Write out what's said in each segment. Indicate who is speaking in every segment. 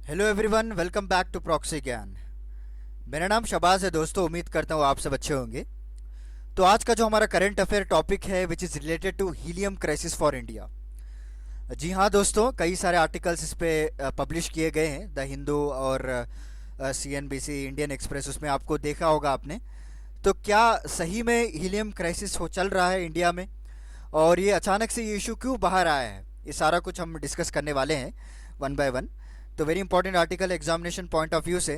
Speaker 1: Hello everyone, welcome back to proxy Gyan. मेरा नाम शबाज है दोस्तों। उम्मीद करता हूँ आप सब अच्छे होंगे। तो आज का जो हमारा करंट अफेयर टॉपिक है which is related to helium crisis for India. जी हाँ दोस्तों, कई सारे आर्टिकल्स इस पे पब्लिश किए गए हैं, द हिंदू और CNBC, इंडियन एक्सप्रेस, उसमें आपको देखा होगा आपने। तो क्या सही में हीलियम क्राइसिस हो चल रहा है इंडिया में, और ये अचानक से ये इशू क्यों बाहर आया है, ये सारा कुछ हम डिस्कस करने वाले हैं वन बाय वन। तो very important article examination point of view से,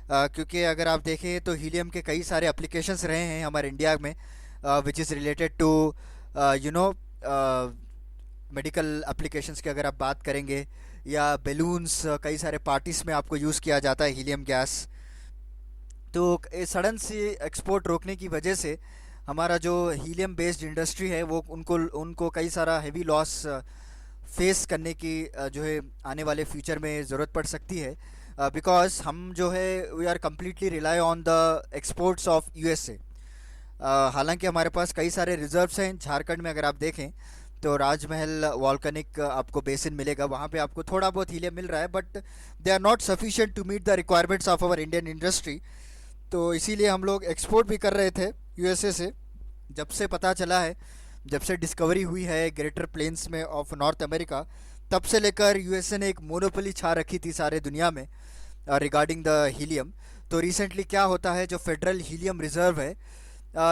Speaker 1: क्योंकि अगर आप देखें तो हीलियम के कई सारे एप्लीकेशंस रहे हैं हमारे इंडिया में, which is related to you know medical applications की अगर आप बात करेंगे, या बेलून्स, कई सारे पार्टीज में आपको यूज़ किया जाता है हीलियम गैस। तो सडन सी एक्सपोर्ट रोकने की वजह से हमारा जो हीलियम बेस्ड इंडस्ट्री है वो उनको उनको कई सारा हेवी लॉस फेस करने की जो है आने वाले फ्यूचर में ज़रूरत पड़ सकती है, बिकॉज हम जो है we are completely rely on the exports of USA। हालांकि हमारे पास कई सारे रिजर्व्स हैं झारखंड में। अगर आप देखें तो राजमहल वॉल्केनिक आपको बेसिन मिलेगा, वहाँ पे आपको थोड़ा बहुत हीलियम मिल रहा है, but they are not sufficient to meet the requirements of our Indian industry. तो इसीलिए हम लोग एक्सपोर्ट भी कर रहे थे USA से। जब से पता चला है, जब से डिस्कवरी हुई है ग्रेटर प्लेन्स में ऑफ नॉर्थ अमेरिका, तब से लेकर USA ने एक मोनोपोली छा रखी थी सारे दुनिया में रिगार्डिंग द हीलियम। तो रिसेंटली क्या होता है, जो फेडरल हीलियम रिजर्व है,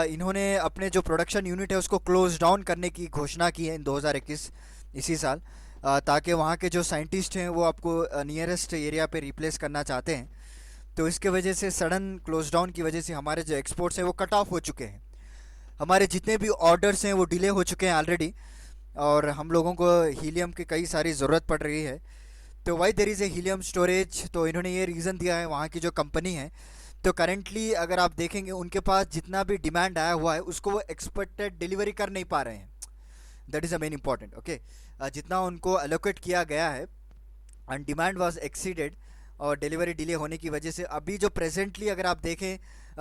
Speaker 1: इन्होंने अपने जो प्रोडक्शन यूनिट है उसको क्लोज डाउन करने की घोषणा की है इन 2021 इसी साल, ताकि वहाँ के जो साइंटिस्ट हैं वो आपको नियरेस्ट एरिया पे रिप्लेस करना चाहते हैं। तो इसके वजह से सडन क्लोज डाउन की वजह से हमारे जो एक्सपोर्ट्स हैं वो कट ऑफ हो चुके हैं। हमारे जितने भी ऑर्डर्स हैं वो डिले हो चुके हैं ऑलरेडी, और हम लोगों को हीलियम की कई सारी ज़रूरत पड़ रही है। तो why there is a helium storage, तो इन्होंने ये रीज़न दिया है वहाँ की जो कंपनी है। तो करेंटली अगर आप देखेंगे उनके पास जितना भी डिमांड आया हुआ है उसको वो एक्सपेक्टेड डिलीवरी कर नहीं पा रहे हैं। That is a main important. Okay, जितना उनको एलोकेट किया गया है एंड डिमांड वाज एक्सीडेड, और डिलीवरी डिले होने की वजह से अभी जो प्रेजेंटली अगर आप देखें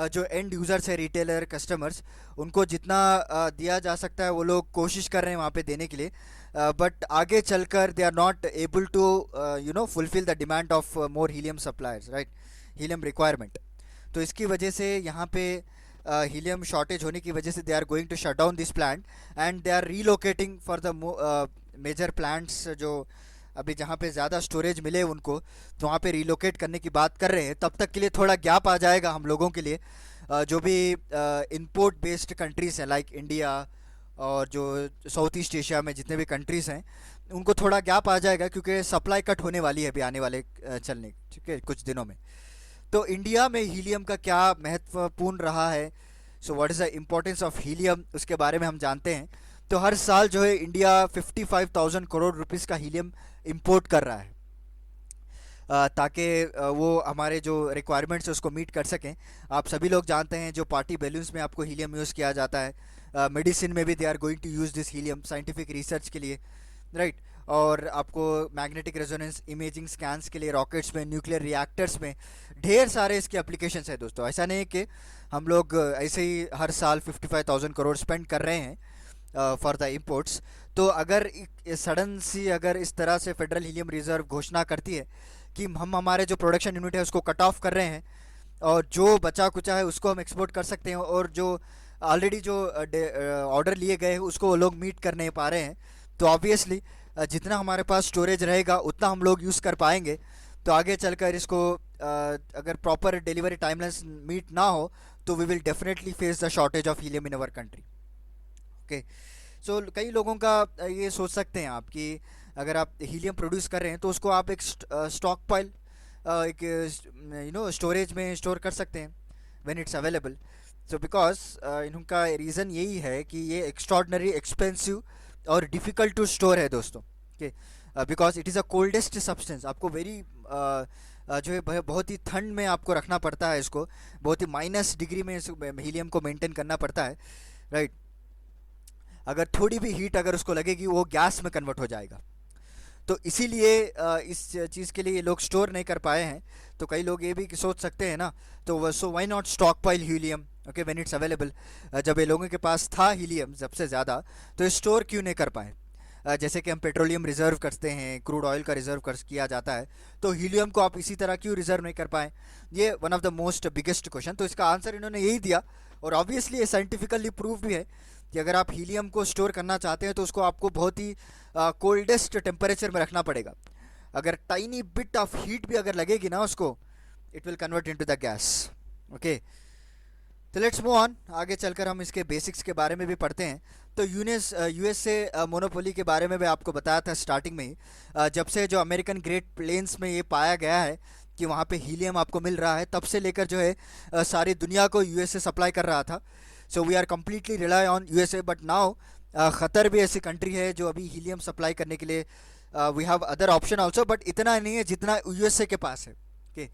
Speaker 1: जो एंड यूज़र्स है, रिटेलर कस्टमर्स, उनको जितना दिया जा सकता है वो लोग कोशिश कर रहे हैं वहाँ पे देने के लिए, बट आगे चलकर they are not able to fulfil the demand of more helium suppliers, right, helium requirement. तो इसकी वजह से यहाँ पे हीलियम शॉर्टेज होने की वजह से they are going to shut down this plant, and they are relocating for the major plants, जो अभी जहाँ पे ज़्यादा स्टोरेज मिले उनको, तो वहाँ पे रीलोकेट करने की बात कर रहे हैं। तब तक के लिए थोड़ा गैप आ जाएगा हम लोगों के लिए, जो भी इंपोर्ट बेस्ड कंट्रीज़ हैं लाइक इंडिया, और जो साउथ ईस्ट एशिया में जितने भी कंट्रीज़ हैं उनको थोड़ा गैप आ जाएगा, क्योंकि सप्लाई कट होने वाली है अभी आने वाले चलने, ठीक है, कुछ दिनों में। तो इंडिया में हीलियम का क्या महत्वपूर्ण रहा है, so what is the importance of helium, उसके बारे में हम जानते हैं। तो हर साल जो है इंडिया 55,000 करोड़ रुपीस का हीलियम इंपोर्ट कर रहा है, ताकि वो हमारे जो रिक्वायरमेंट्स है उसको मीट कर सकें। आप सभी लोग जानते हैं जो पार्टी बैलून्स में आपको हीलियम यूज़ किया जाता है, मेडिसिन में भी they are going to use this helium scientific research के लिए, राइट। और आपको मैग्नेटिक रेजोनेंस इमेजिंग स्कैन्स के लिए रॉकेट्स में, न्यूक्लियर रिएक्टर्स में, ढेर सारे इसके एप्लीकेशंस है दोस्तों। ऐसा नहीं है कि हम लोग ऐसे ही हर साल 55,000 करोड़ स्पेंड कर रहे हैं फॉर द इम्पोर्ट्स। तो अगर सडन सी अगर इस तरह से फेडरल हीलियम रिजर्व घोषणा करती है कि हम हमारे जो प्रोडक्शन यूनिट है उसको कट ऑफ कर रहे हैं, और जो बचा कुचा है उसको हम एक्सपोर्ट कर सकते हैं, और जो ऑलरेडी जो ऑर्डर लिए गए हैं उसको वो लोग मीट कर नहीं पा रहे हैं, तो ऑब्वियसली जितना हमारे पास स्टोरेज रहेगा उतना हम लोग यूज़ कर पाएंगे। तो आगे चलकर इसको अगर प्रॉपर डिलीवरी टाइमलाइंस मीट ना हो तो we will definitely face the shortage of helium in our country. Okay, so कई लोगों का ये सोच सकते हैं आप कि अगर आप हीलियम प्रोड्यूस कर रहे हैं तो उसको आप एक स्टॉक पाइल, एक स्टोरेज में स्टोर कर सकते हैं when it's available. So because इनका रीज़न यही है कि ये एक्स्ट्रॉर्डनरी एक्सपेंसिव और डिफ़िकल्ट टू स्टोर है दोस्तों, okay, because it is a coldest substance. आपको वेरी जो है बहुत ही ठंड में आपको रखना पड़ता है इसको, बहुत ही माइनस डिग्री में हीलियम को मेंटेन करना पड़ता है, राइट। अगर थोड़ी भी हीट अगर उसको लगेगी वो गैस में कन्वर्ट हो जाएगा। तो इसीलिए इस चीज़ के लिए ये लोग स्टोर नहीं कर पाए हैं। तो कई लोग ये भी सोच सकते हैं ना, तो so why not stockpile helium, okay, when it's available. जब ये लोगों के पास था हीलियम सबसे ज़्यादा, तो स्टोर क्यों नहीं कर पाए। जैसे कि हम पेट्रोलियम रिजर्व करते हैं, क्रूड ऑयल का रिजर्व कर किया जाता है, तो हीलियम को आप इसी तरह क्यों रिजर्व नहीं कर पाए? ये one of the most biggest question. तो इसका आंसर इन्होंने यही दिया, और ऑब्वियसली ये साइंटिफिकली प्रूव भी है कि अगर आप हीलियम को स्टोर करना चाहते हैं तो उसको आपको बहुत ही कोल्डेस्ट टेम्परेचर में रखना पड़ेगा। अगर टाइनी बिट ऑफ हीट भी अगर लगेगी ना उसको, it will convert into the gas. Okay, तो लेट्स मूव ऑन। आगे चलकर हम इसके बेसिक्स के बारे में भी पढ़ते हैं। तो यूएसए मोनोपोली के बारे में भी आपको बताया था स्टार्टिंग में ही, जब से जो अमेरिकन ग्रेट प्लेन्स में ये पाया गया है कि वहाँ पे हीलियम आपको मिल रहा है, तब से लेकर जो है सारी दुनिया को यूएसए सप्लाई कर रहा था। So we are completely rely on USA, but now Qatar भी ऐसी कंट्री है जो अभी हीलियम सप्लाई करने के लिए we have other option also, but इतना नहीं है जितना यूएसए के पास है। ओके,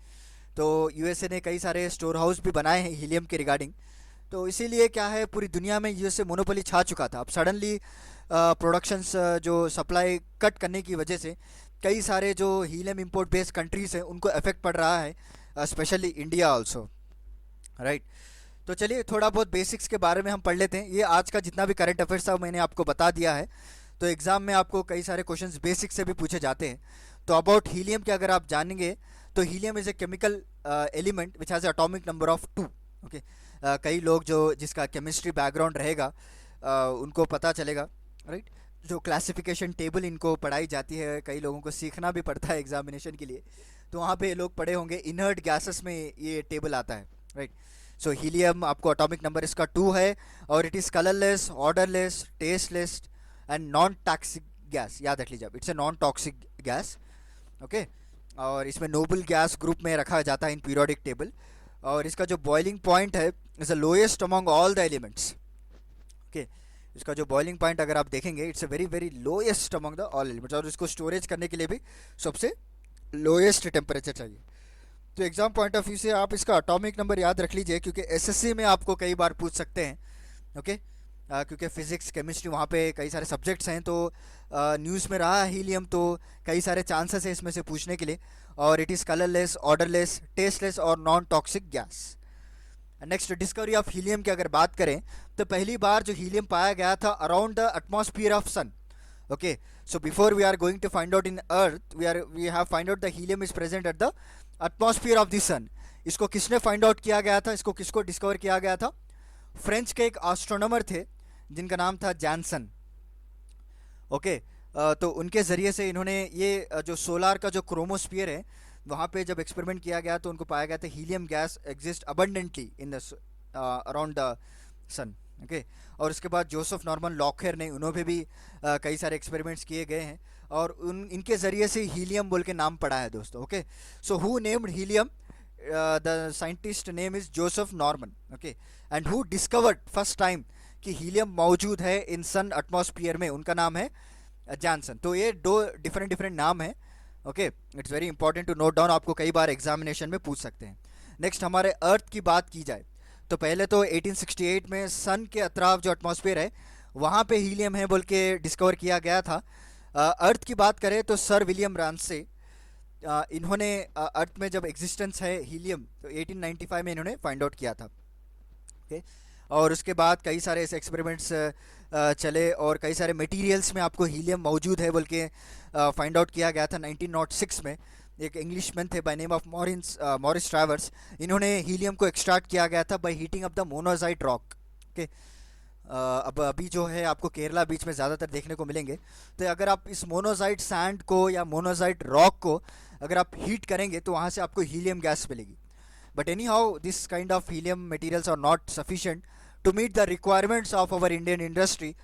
Speaker 1: तो यूएसए ने कई सारे स्टोर हाउस भी बनाए हैं हीलियम के रिगार्डिंग। तो इसीलिए क्या है, पूरी दुनिया में यूएसए मोनोपोली छा चुका था। अब सडनली प्रोडक्शंस जो सप्लाई कट करने की वजह से कई सारे जो हीलियम इंपोर्ट बेस्ड कंट्रीज़ हैं उनको इफेक्ट पड़ रहा है, स्पेशली इंडिया आल्सो, राइट। तो चलिए थोड़ा बहुत बेसिक्स के बारे में हम पढ़ लेते हैं। ये आज का जितना भी करंट अफेयर्स था मैंने आपको बता दिया है। तो एग्ज़ाम में आपको कई सारे क्वेश्चंस बेसिक से भी पूछे जाते हैं। तो अबाउट हीलियम के अगर आप जानेंगे, तो helium is a chemical element which has atomic number of 2। Okay, कई लोग जो जिसका केमिस्ट्री बैकग्राउंड रहेगा उनको पता चलेगा, राइट। जो क्लासिफिकेशन टेबल इनको पढ़ाई जाती है, कई लोगों को सीखना भी पड़ता है एग्जामिनेशन के लिए, तो वहाँ पे लोग पढ़े होंगे इनर्ट गैसेस में ये टेबल आता है, राइट। सो हीलियम आपको एटॉमिक नंबर इसका 2 है, और it is colourless, odourless, tasteless and non toxic gas. याद रख लीजिए, it's a non toxic gas. Okay, और इसमें नोबल गैस ग्रुप में रखा जाता है इन पीरियोडिक टेबल, और इसका जो बॉइलिंग पॉइंट है is the lowest among all the elements. Okay, इसका जो बॉइलिंग पॉइंट अगर आप देखेंगे, it's a very very lowest among the all elements, और इसको स्टोरेज करने के लिए भी सबसे लोएस्ट टेम्परेचर चाहिए। तो एग्जाम पॉइंट ऑफ व्यू से आप इसका एटॉमिक नंबर याद रख लीजिए, क्योंकि एसएससी में आपको कई बार पूछ सकते हैं। ओके, क्योंकि फिजिक्स केमिस्ट्री वहाँ पे कई सारे सब्जेक्ट्स हैं, तो न्यूज़ में रहा हीलियम, तो कई सारे चांसेस है इसमें से पूछने के लिए। और it is colourless, odourless, tasteless और non toxic gas. Next, discovery of helium की अगर बात करें, तो पहली बार जो हीलियम पाया गया था around the atmosphere of sun. Okay, so before we are going to find out in earth, we have find out the helium is present at the atmosphere of the sun. इसको किसने find out किया गया था, इसको किसको discover किया गया था? फ्रेंच के एक एस्ट्रोनॉमर थे जिनका नाम था जैनसन। ओके, तो उनके ज़रिए से इन्होंने ये जो सोलार का जो क्रोमोस्फियर है वहाँ पे जब एक्सपेरिमेंट किया गया, तो उनको पाया गया था helium gas exist abundantly in the around the sun. Okay, और उसके बाद जोसेफ नॉर्मन लॉकहेर ने, उन्होंने भी कई सारे एक्सपेरिमेंट्स किए गए हैं, और इनके ज़रिए से हीलियम बोल के नाम पड़ा है दोस्तों। Okay, so who named helium? The scientist name is Joseph Norman. Okay, and who discovered first time कि हीलियम मौजूद है इन सन एटमॉस्फियर में, उनका नाम है जॉनसन। तो ये दो डिफरेंट डिफरेंट नाम है। Okay, it's very important to note down, आपको कई बार एग्जामिनेशन में पूछ सकते हैं। नेक्स्ट, हमारे अर्थ की बात की जाए, तो पहले तो 1868 में सन के अतराफ जो एटमॉस्फेयर है वहाँ पे हीलियम है बोल के डिस्कवर किया गया था। अर्थ की बात करें तो सर विलियम रामसे, इन्होंने अर्थ में जब एग्जिस्टेंस है हीलियम, तो 1895 में इन्होंने फाइंड आउट किया था। ओके, और उसके बाद कई सारे ऐसे एक्सपेरिमेंट्स चले, और कई सारे मटेरियल्स में आपको हीलियम मौजूद है बोल के फाइंड आउट किया गया था 1906 में। एक इंग्लिशमैन थे by name of Morris traverse, इन्होंने हीलियम को एक्सट्रैक्ट किया गया था by heating up the monazite rock. Okay, अब अभी जो है आपको केरला बीच में ज़्यादातर देखने को मिलेंगे। तो अगर आप इस मोनोजाइट सैंड को या मोनोजाइट रॉक को अगर आप हीट करेंगे तो वहाँ से आपको हीलियम गैस मिलेगी। But anyhow this kind of helium materials are not sufficient to meet the requirements of our Indian industry,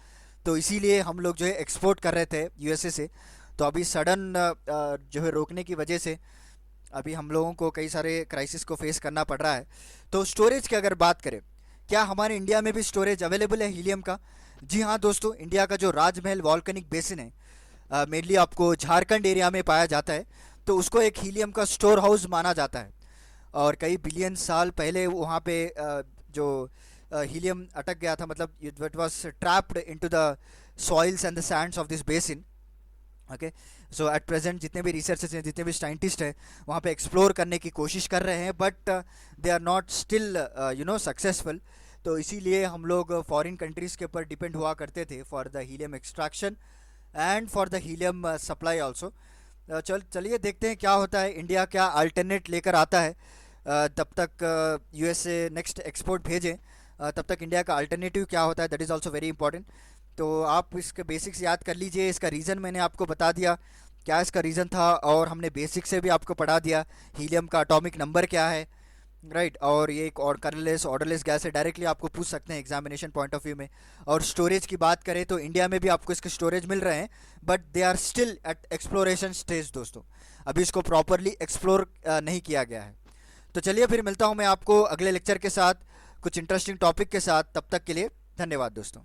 Speaker 1: तो इसीलिए हम लोग जो है एक्सपोर्ट कर रहे थे यूएसए से। तो अभी सडन जो है रोकने की वजह से अभी हम लोगों को कई सारे क्राइसिस को फेस करना पड़ रहा है। तो स्टोरेज की अगर बात करें, क्या हमारे इंडिया में भी स्टोरेज अवेलेबल है हीलियम का? जी हाँ दोस्तों, इंडिया का जो राजमहल वॉल्केनिक बेसिन है मेनली आपको झारखंड एरिया में पाया जाता है, तो उसको एक हीलियम का स्टोर हाउस माना जाता है। और कई बिलियन साल पहले वहाँ पे जो हीलियम अटक गया था, मतलब it was trapped into the soils and the Sands of this basin. Okay, so at present जितने भी रिसर्चर्स हैं, जितने भी साइंटिस्ट हैं, वहाँ पे एक्सप्लोर करने की कोशिश कर रहे हैं, but they are not still successful. तो इसीलिए हम लोग फॉरेन कंट्रीज़ के ऊपर डिपेंड हुआ करते थे for the helium extraction and for the helium supply also. चलिए देखते हैं क्या होता है, इंडिया क्या अल्टरनेट लेकर आता है। तब तक यूएसए नेक्स्ट एक्सपोर्ट भेजें, तब तक इंडिया का अल्टरनेटिव क्या होता है, that is also very important. तो आप इसके बेसिक्स याद कर लीजिए। इसका रीज़न मैंने आपको बता दिया क्या इसका रीज़न था, और हमने बेसिक से भी आपको पढ़ा दिया हीलियम का एटॉमिक नंबर क्या है, राइट। और ये एक और कलरलेस ऑर्डरलेस गैस है, डायरेक्टली आपको पूछ सकते हैं एग्जामिनेशन पॉइंट ऑफ व्यू में। और स्टोरेज की बात करें तो इंडिया में भी आपको इसके स्टोरेज मिल रहे हैं, but they are still at exploration stage दोस्तों। अभी इसको प्रॉपरली एक्सप्लोर नहीं किया गया है। तो चलिए फिर मिलता हूँ मैं आपको अगले लेक्चर के साथ कुछ इंटरेस्टिंग टॉपिक के साथ। तब तक के लिए धन्यवाद दोस्तों।